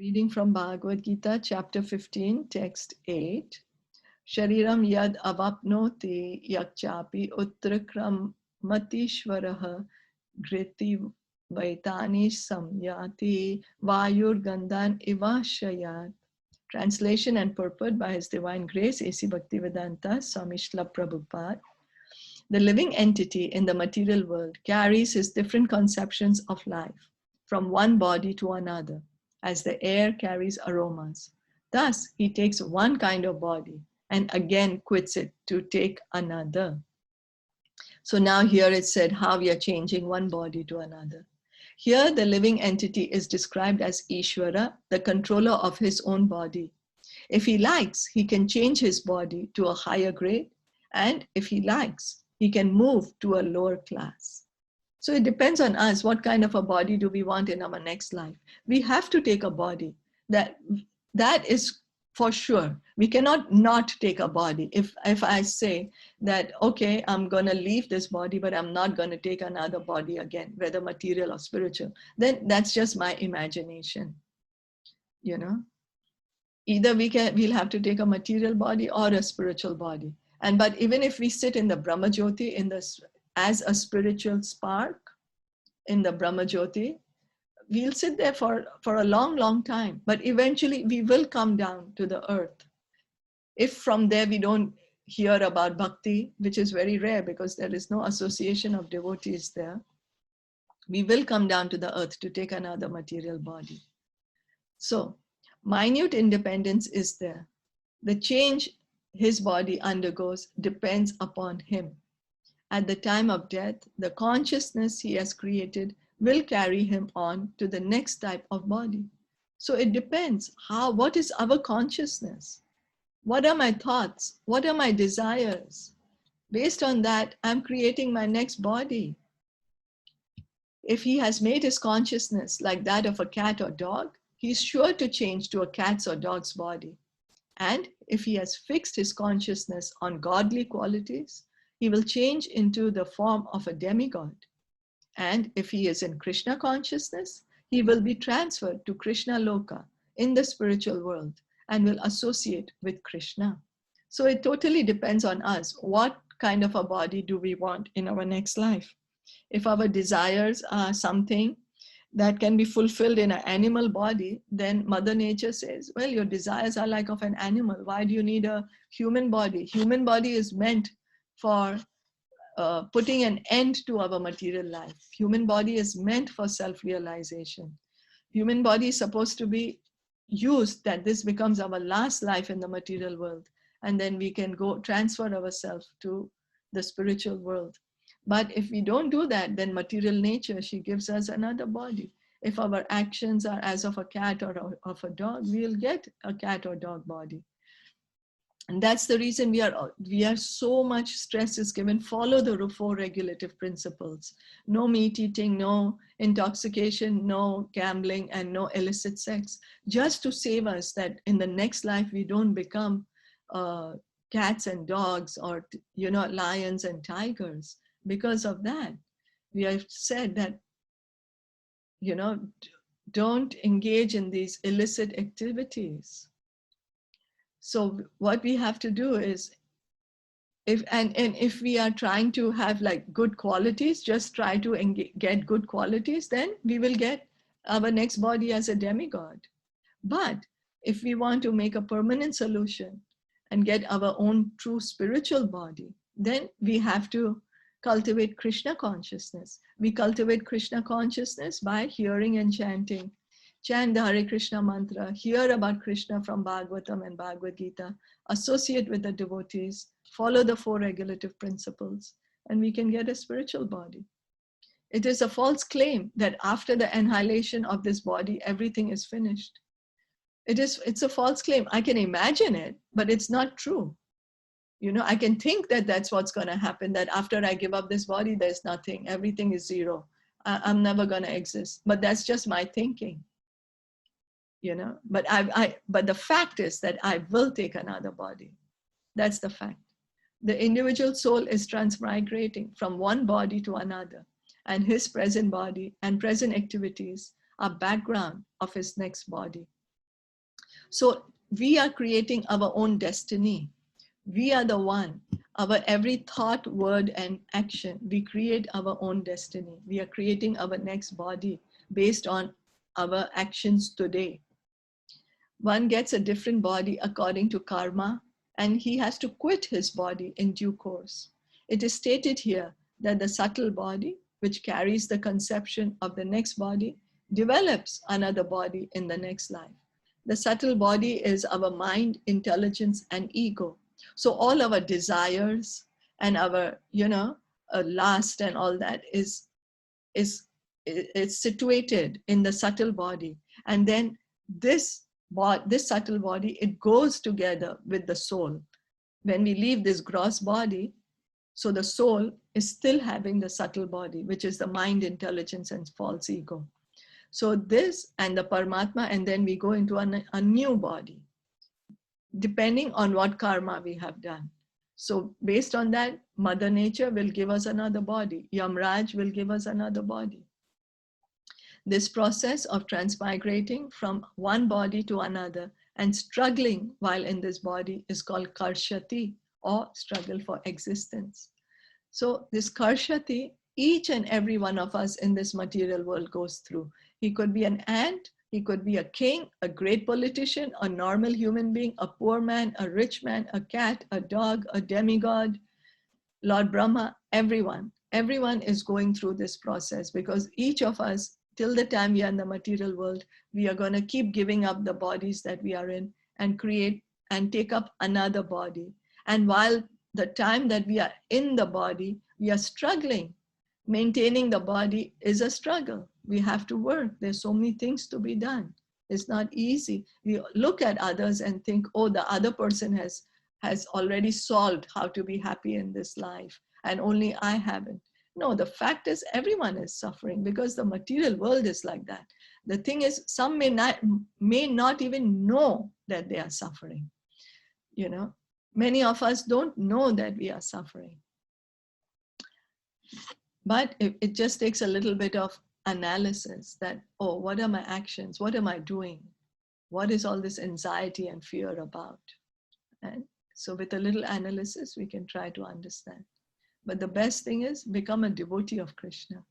Reading from Bhagavad Gita, chapter 15, text 8. Shariram yad avapnoti yakchapi uttrakrammatishvaraha griti vaitani samyati vayur gandan ivashayat. Translation and purport by His Divine Grace, A.C. Bhaktivedanta Swami Srila Prabhupada. The living entity in the material world carries his different conceptions of life from one body to another, as the air carries aromas. Thus, he takes one kind of body and again quits it to take another. So now here it said how we are changing one body to another. Here the living entity is described as Ishvara, the controller of his own body. If he likes, he can change his body to a higher grade, and if he likes, he can move to a lower class. So it depends on us, what kind of a body do we want in our next life. We have to take a body. That is for sure. We cannot not take a body. If I say that, okay, I'm going to leave this body, but I'm not going to take another body again, whether material or spiritual, then that's just my imagination. You know, either we'll have to take a material body or a spiritual body. But even if we sit in the Brahma Jyoti as a spiritual spark in the Brahma Jyoti, we'll sit there for a long, long time. But eventually we will come down to the earth. If from there we don't hear about bhakti, which is very rare because there is no association of devotees there, we will come down to the earth to take another material body. So minute independence is there. The change his body undergoes depends upon him. At the time of death, the consciousness he has created will carry him on to the next type of body. So it depends what is our consciousness? What are my thoughts? What are my desires? Based on that, I'm creating my next body. If he has made his consciousness like that of a cat or dog, he's sure to change to a cat's or dog's body. And if he has fixed his consciousness on godly qualities, he will change into the form of a demigod. And if he is in Krishna consciousness, he will be transferred to Krishna Loka in the spiritual world and will associate with Krishna. So it totally depends on us. What kind of a body do we want in our next life? If our desires are something that can be fulfilled in an animal body, then Mother Nature says, well, your desires are like of an animal. Why do you need a human body? Human body is meant for putting an end to our material life. Human body is meant for self-realization. Human body is supposed to be used that this becomes our last life in the material world, and then we can go transfer ourselves to the spiritual world. But if we don't do that, then material nature, she gives us another body. If our actions are as of a cat or of a dog, we'll get a cat or dog body. And that's the reason we are so much stress is given. Follow the four regulative principles. No meat eating, no intoxication, no gambling, and no illicit sex. Just to save us that in the next life we don't become cats and dogs or lions and tigers. Because of that, we have said that don't engage in these illicit activities. So what we have to do is, if we are trying to have like good qualities, just try to get good qualities, then we will get our next body as a demigod. But if we want to make a permanent solution and get our own true spiritual body, then we have to cultivate Krishna consciousness. We cultivate Krishna consciousness by hearing and chanting. Chant the Hare Krishna mantra, hear about Krishna from Bhagavatam and Bhagavad Gita, associate with the devotees, follow the four regulative principles, and we can get a spiritual body. It is a false claim that after the annihilation of this body, everything is finished. It's a false claim. I can imagine it, but it's not true. I can think that that's what's going to happen, that after I give up this body, there's nothing, everything is zero. I'm never going to exist. But that's just my thinking. But but the fact is that I will take another body. That's the fact. The individual soul is transmigrating from one body to another, and his present body and present activities are background of his next body. So we are creating our own destiny. We are the one. Our every thought, word, and action, we create our own destiny. We are creating our next body based on our actions today. One gets a different body according to karma, and he has to quit his body in due course. It is stated here that the subtle body, which carries the conception of the next body, develops another body in the next life. The subtle body is our mind, intelligence, and ego. So all our desires and our, lust and all that is situated in the subtle body. And then this subtle body, it goes together with the soul. When we leave this gross body, so the soul is still having the subtle body, which is the mind, intelligence, and false ego. So this and the Paramatma, and then we go into a new body, depending on what karma we have done. So based on that, Mother Nature will give us another body. Yamraj will give us another body. This process of transmigrating from one body to another and struggling while in this body is called karshati, or struggle for existence. So this karshati, each and every one of us in this material world goes through. He could be an ant, he could be a king, a great politician, a normal human being, a poor man, a rich man, a cat, a dog, a demigod, Lord Brahma, everyone. Everyone is going through this process, because each of us, till the time we are in the material world, we are going to keep giving up the bodies that we are in and create and take up another body. And while the time that we are in the body, we are struggling. Maintaining the body is a struggle. We have to work. There's so many things to be done. It's not easy. We look at others and think, oh, the other person has already solved how to be happy in this life, and only I haven't. No, the fact is everyone is suffering, because the material world is like that. The thing is, some may not even know that they are suffering. Many of us don't know that we are suffering. But it just takes a little bit of analysis that, oh, what are my actions? What am I doing? What is all this anxiety and fear about? And so with a little analysis, we can try to understand. But the best thing is become a devotee of Krishna.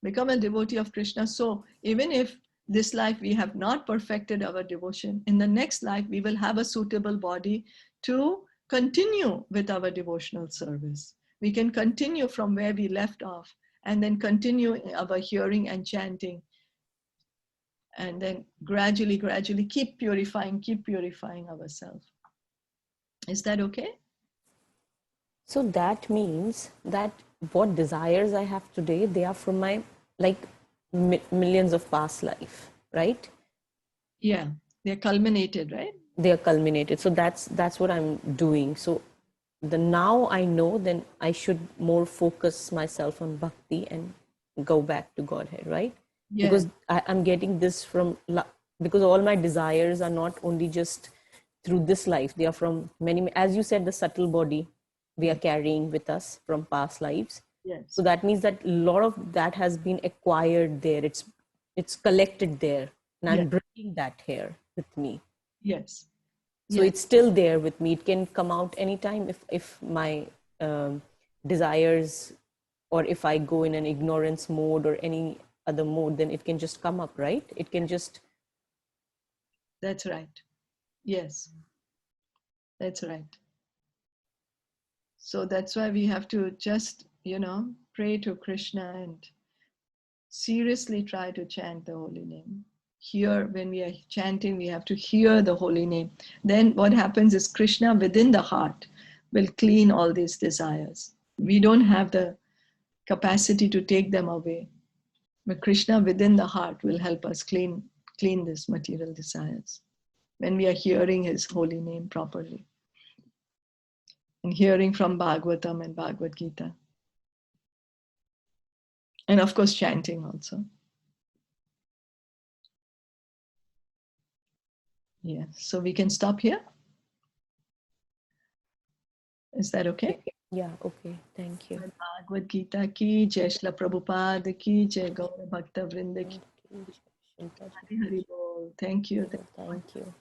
Become a devotee of Krishna. So even if this life we have not perfected our devotion, in the next life we will have a suitable body to continue with our devotional service. We can continue from where we left off, and then continue our hearing and chanting. And then gradually keep purifying ourselves. Is that okay? So that means that what desires I have today, they are from my millions of past life, right? Yeah, they're culminated, right? They are culminated. So that's what I'm doing. So the now I know, then I should more focus myself on bhakti and go back to Godhead, right? Yeah. Because I'm getting this from, because all my desires are not only just through this life, they are from many, as you said, the subtle body we are carrying with us from past lives. Yes. So that means that a lot of that has been acquired there. It's collected there, and I'm bringing that here with me. Yes. So it's still there with me. It can come out anytime if my desires, or if I go in an ignorance mode or any other mode, then it can just come up, right? It can just. That's right. Yes. That's right. So that's why we have to just, pray to Krishna and seriously try to chant the holy name. Here, when we are chanting, we have to hear the holy name. Then what happens is Krishna within the heart will clean all these desires. We don't have the capacity to take them away, but Krishna within the heart will help us clean these material desires when we are hearing his holy name properly and hearing from Bhagavatam and Bhagavad Gita. And of course, chanting also. Yeah, so we can stop here. Is that okay? Yeah, okay. Thank you. Bhagavad Gita ki Jai, Shla Prabhupada ki Jai, Gaura Bhakta Vrinda ki. Hari Hari Bol. Thank you. Thank you.